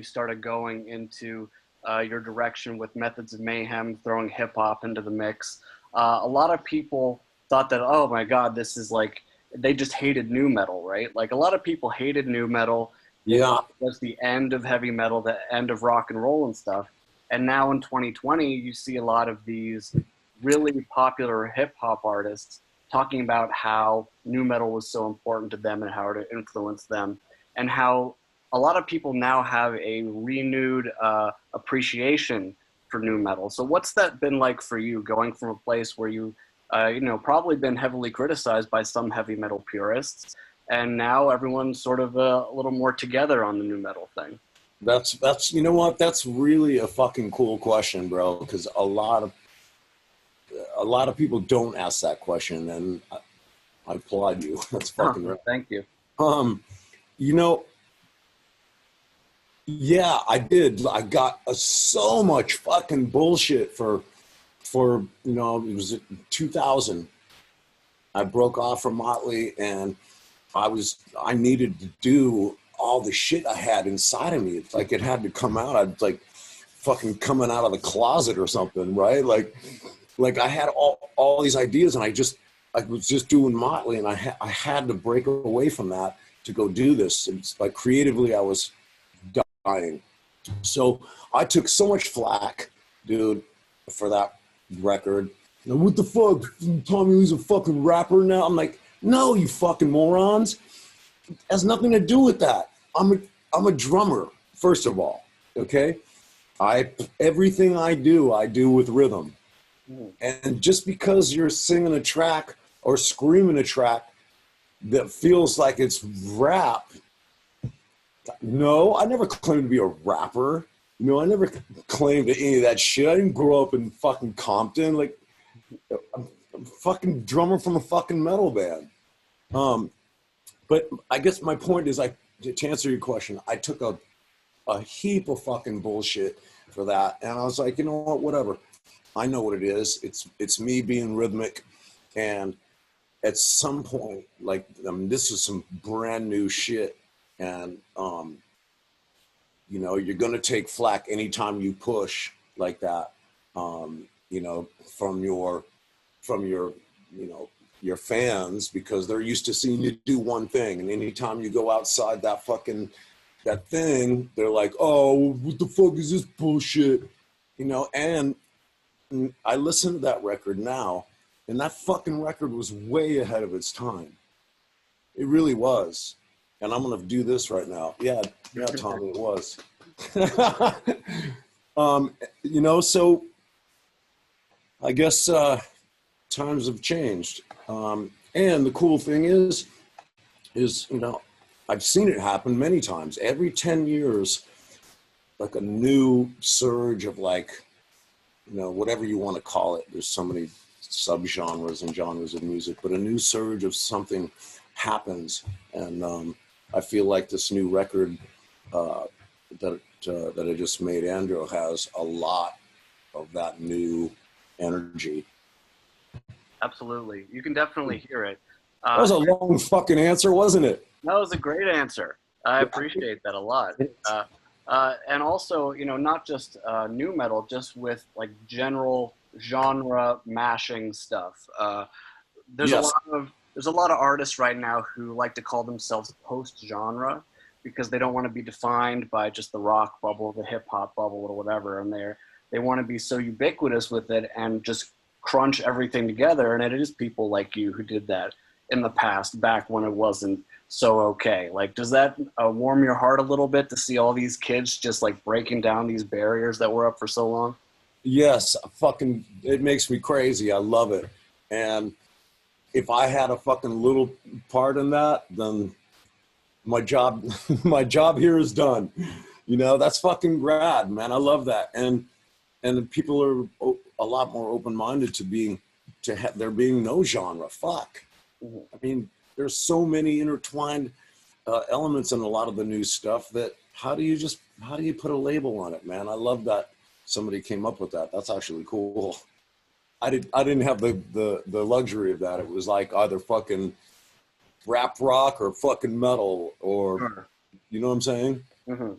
you started going into your direction with Methods of Mayhem, throwing hip hop into the mix. A lot of people thought that, oh my God, this is like, they just hated nu metal, right? Like a lot of people hated nu metal. Yeah. It was the end of heavy metal, the end of rock and roll and stuff. And now in 2020, you see a lot of these really popular hip hop artists talking about how nu metal was so important to them and how it influenced them, and how a lot of people now have a renewed appreciation for nu metal. So what's that been like for you, going from a place where you, probably been heavily criticized by some heavy metal purists, and now everyone's sort of a little more together on the nu metal thing? That's you know what? That's really a fucking cool question, bro. Because a lot of people don't ask that question, and I applaud you. That's fucking right. Thank you. Yeah, I did. I got so much fucking bullshit for it was 2000. I broke off from Motley, and I needed to do all the shit I had inside of me. It's like it had to come out. I'd like fucking coming out of the closet or something, right? Like I had all these ideas, and I was just doing Motley, and I had to break away from that to go do this. It's like creatively, I was dying. So I took so much flack, dude, for that record. Now, what the fuck? Tommy Lee's a fucking rapper now? I'm like, no, you fucking morons. It has nothing to do with that. I'm a drummer, first of all, okay? Everything I do with rhythm. And just because you're singing a track or screaming a track that feels like it's rap, no, I never claimed to be a rapper. I never claimed any of that shit. I didn't grow up in fucking Compton. Like, I'm a fucking drummer from a fucking metal band. But I guess my point is, to answer your question, I took a heap of fucking bullshit for that. And I was like, you know what, whatever. I know what it is. It's me being rhythmic. And at some point, this is some brand new shit. And, you're going to take flack anytime you push like that, from your fans, because they're used to seeing you do one thing. And anytime you go outside that thing, they're like, oh, what the fuck is this bullshit? And I listen to that record now, and that fucking record was way ahead of its time. It really was. And I'm going to do this right now. Yeah, Tommy, it was. So I guess times have changed. And the cool thing is, I've seen it happen many times. Every 10 years, like a new surge of whatever you want to call it. There's so many subgenres and genres of music, but a new surge of something happens. And I feel like this new record that I just made, Andro, has a lot of that new energy. Absolutely. You can definitely hear it. That was a long fucking answer, wasn't it? That was a great answer. I appreciate that a lot. And also, not just nu metal, just with like general genre mashing stuff. There's a lot of artists right now who like to call themselves post-genre because they don't want to be defined by just the rock bubble, the hip hop bubble, or whatever. And they want to be so ubiquitous with it and just crunch everything together. And it is people like you who did that in the past, back when it wasn't so okay. Like, does that warm your heart a little bit to see all these kids just like breaking down these barriers that were up for so long? Yes, it makes me crazy. I love it. And if I had a fucking little part in that, then my job here is done. That's fucking rad, man. I love that. And people are a lot more open-minded to there being no genre. Fuck. I mean, there's so many intertwined elements in a lot of the new stuff that how do you put a label on it, man? I love that somebody came up with that. That's actually cool. I didn't have the luxury of that. It was like either fucking rap rock or fucking metal or, you know what I'm saying? Mm-hmm.